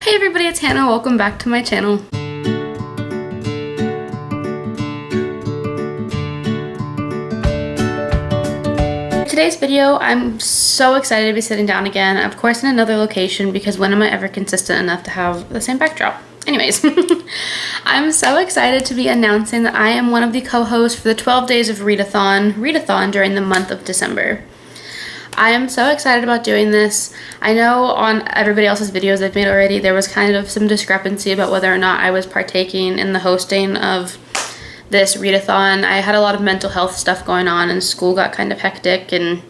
Hey everybody, it's Hannah. Welcome back to my channel. Today's video, I'm so excited to be sitting down again, of course in another location, because when am I ever consistent enough to have the same backdrop? Anyways, I'm so excited to be announcing that I am one of the co-hosts for the 12 days of Read-A-Thon during the month of December. I am so excited about doing this. I know on everybody else's videos they've made already, there was kind of some discrepancy about whether or not I was partaking in the hosting of this Read-A-Thon. I had a lot of mental health stuff going on and school got kind of hectic and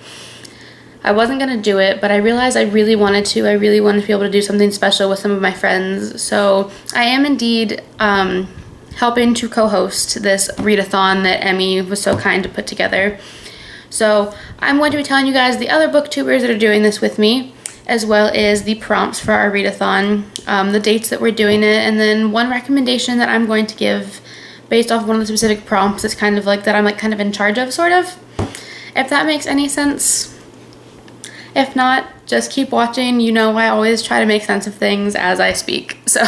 I wasn't going to do it, but I realized I really wanted to. I really wanted to be able to do something special with some of my friends. So I am indeed helping to co-host this Read-A-Thon that Emmi was so kind to put together. So I'm going to be telling you guys the other booktubers that are doing this with me, as well as the prompts for our Read-A-Thon, the dates that we're doing it, and then one recommendation that I'm going to give based off one of the specific prompts that's kind of like that I'm like kind of in charge of, sort of. If that makes any sense. If not, just keep watching. You know I always try to make sense of things as I speak. So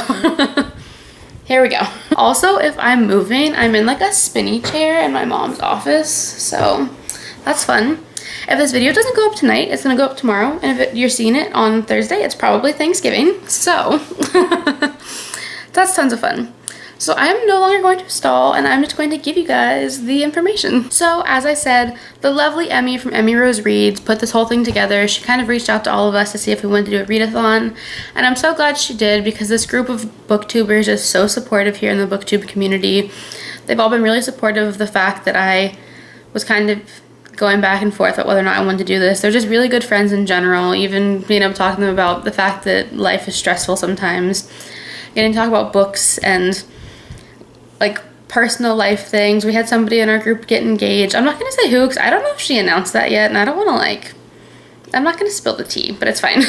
here we go. Also, if I'm moving, I'm in like a spinny chair in my mom's office, so that's fun. If this video doesn't go up tonight, it's gonna go up tomorrow, and if you're seeing it on Thursday, it's probably Thanksgiving, so that's tons of fun. So I'm no longer going to stall, and I'm just going to give you guys the information. So as I said, the lovely Emmi from Emmi Rose Reads put this whole thing together. She kind of reached out to all of us to see if we wanted to do a read-a-thon, and I'm so glad she did, because this group of booktubers is so supportive here in the booktube community. They've all been really supportive of the fact that I was kind of going back and forth about whether or not I wanted to do this. They're just really good friends in general, even being able to talk to them about the fact that life is stressful sometimes. Getting to talk about books and like personal life things. We had somebody in our group get engaged. I'm not going to say who, because I don't know if she announced that yet, and I don't want to like, I'm not going to spill the tea, but it's fine.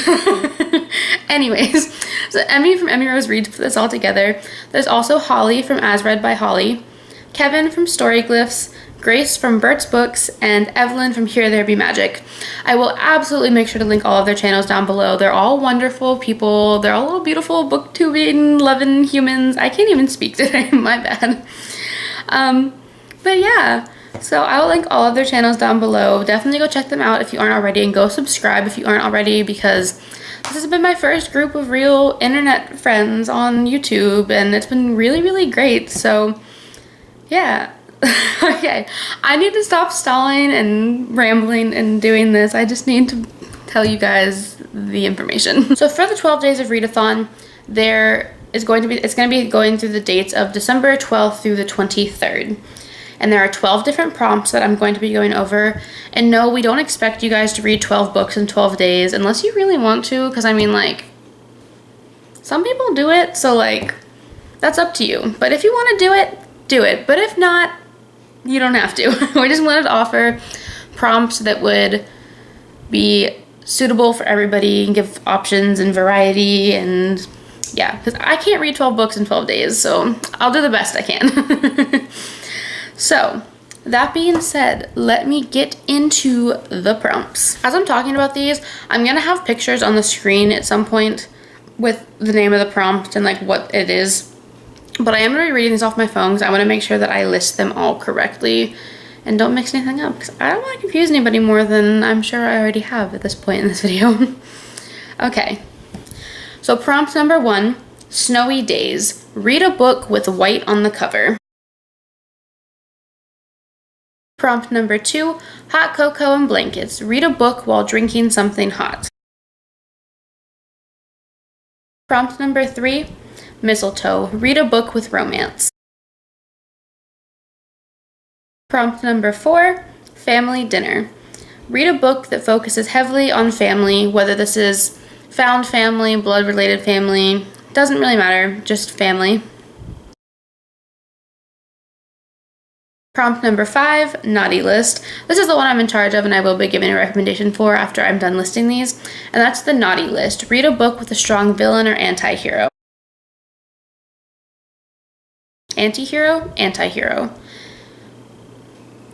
Anyways, so Emmi from Emmi Rose Reads put this all together. There's also Holly from As Read by Holly, Kevin from Storyglyphs, Grace from Bert's Books, and Evalyn from Here There Be Magic. I will absolutely make sure to link all of their channels down below. They're all wonderful people. They're all little beautiful booktubing, loving humans. I can't even speak today, my bad. But yeah, so I will link all of their channels down below. Definitely go check them out if you aren't already, and go subscribe if you aren't already, because this has been my first group of real internet friends on YouTube, and it's been really, really great. So yeah. Okay, I need to stop stalling and rambling and doing this. I just need to tell you guys the information. So for the 12 days of Read-A-Thon, it's going to be going through the dates of December 12th through the 23rd. And there are 12 different prompts that I'm going to be going over. And no, we don't expect you guys to read 12 books in 12 days unless you really want to, because I mean, like, some people do it, so like, that's up to you. But if you want to do it, do it. But if not, you don't have to. We just wanted to offer prompts that would be suitable for everybody and give options and variety, and yeah, because I can't read 12 books in 12 days, so I'll do the best I can. So that being said, let me get into the prompts. As I'm talking about these, I'm gonna have pictures on the screen at some point with the name of the prompt and like what it is. But I am going to be reading these off my phone because I want to make sure that I list them all correctly and don't mix anything up, because I don't want to confuse anybody more than I'm sure I already have at this point in this video. Okay, so prompt number 1, Snowy Days. Read a book with white on the cover. Prompt number 2, Hot Cocoa and Blankets. Read a book while drinking something hot. Prompt number 3, Mistletoe. Read a book with romance. Prompt number 4, Family Dinner. Read a book that focuses heavily on family, whether this is found family, blood-related family, doesn't really matter, just family. Prompt number 5, Naughty List. This is the one I'm in charge of and I will be giving a recommendation for after I'm done listing these, and that's the Naughty List. Read a book with a strong villain or anti-hero. Anti-hero? Anti-hero.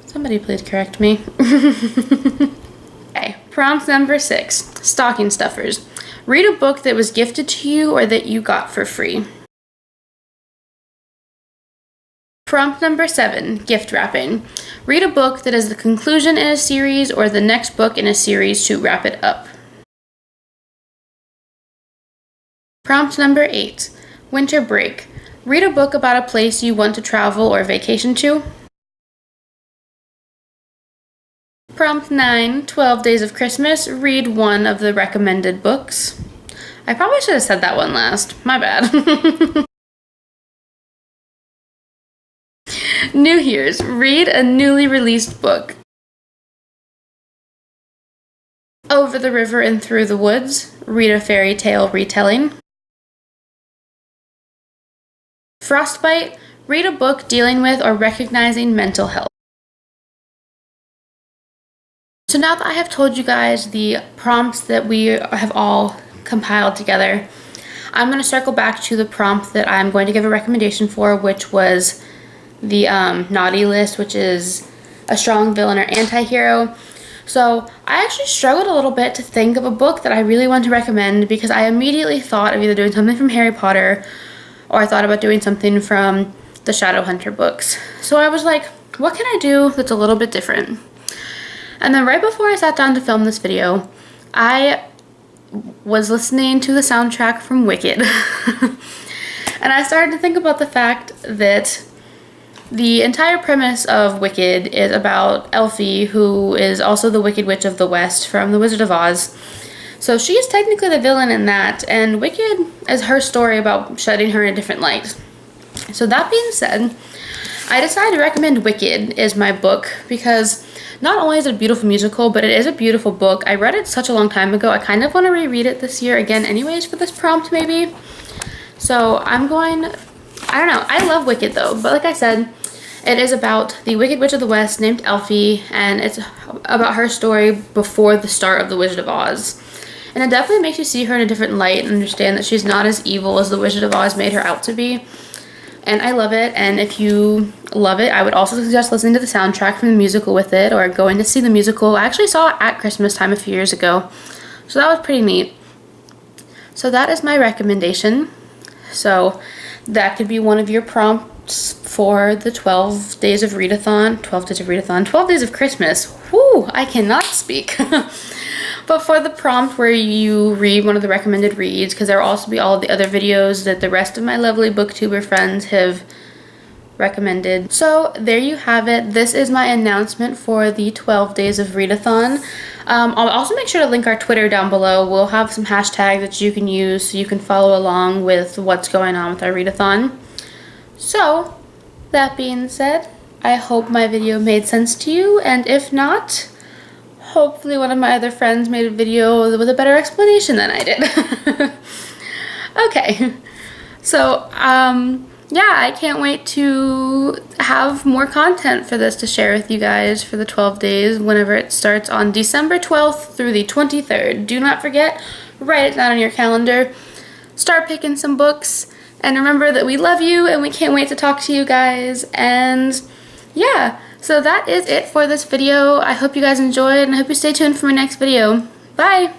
Somebody please correct me. Okay, prompt number 6, Stocking Stuffers. Read a book that was gifted to you or that you got for free. Prompt number 7, gift wrapping. Read a book that is the conclusion in a series or the next book in a series to wrap it up. Prompt number 8, winter break. Read a book about a place you want to travel or vacation to. Prompt 9, 12 Days of Christmas. Read one of the recommended books. I probably should have said that one last. My bad. New Year's. Read a newly released book. Over the River and Through the Woods. Read a fairy tale retelling. Frostbite. Read a book dealing with or recognizing mental health. So now that I have told you guys the prompts that we have all compiled together, I'm going to circle back to the prompt that I'm going to give a recommendation for, which was the naughty list, which is a strong villain or anti-hero. So I actually struggled a little bit to think of a book that I really want to recommend because I immediately thought of either doing something from Harry Potter or I thought about doing something from the Shadowhunter books. So I was like, what can I do that's a little bit different? And then right before I sat down to film this video, I was listening to the soundtrack from Wicked. And I started to think about the fact that the entire premise of Wicked is about Elfie, who is also the Wicked Witch of the West from The Wizard of Oz. So she is technically the villain in that, and Wicked is her story about shedding her in a different light. So that being said, I decided to recommend Wicked as my book because not only is it a beautiful musical, but it is a beautiful book. I read it such a long time ago. I kind of want to reread it this year again anyways for this prompt maybe. So I don't know. I love Wicked though, but like I said, it is about the Wicked Witch of the West named Elfie, and it's about her story before the start of The Wizard of Oz. And it definitely makes you see her in a different light and understand that she's not as evil as The Wizard of Oz made her out to be. And I love it, and if you love it, I would also suggest listening to the soundtrack from the musical with it, or going to see the musical. I actually saw it at Christmas time a few years ago, so that was pretty neat. So that is my recommendation. So that could be one of your prompts for the 12 days of Read-A-Thon. 12 days of Read-A-Thon. 12 days of Christmas. Whoo, I cannot speak. But for the prompt where you read one of the recommended reads, because there will also be all of the other videos that the rest of my lovely booktuber friends have recommended. So there you have it. This is my announcement for the 12 days of Read-A-Thon. I'll also make sure to link our Twitter down below. We'll have some hashtags that you can use so you can follow along with what's going on with our Read-A-Thon. So that being said, I hope my video made sense to you, and if not, hopefully one of my other friends made a video with a better explanation than I did. Okay, so yeah, I can't wait to have more content for this to share with you guys for the 12 days whenever it starts on December 12th through the 23rd. Do not forget, write it down on your calendar, start picking some books, and remember that we love you and we can't wait to talk to you guys. And yeah, so that is it for this video. I hope you guys enjoyed, and I hope you stay tuned for my next video. Bye!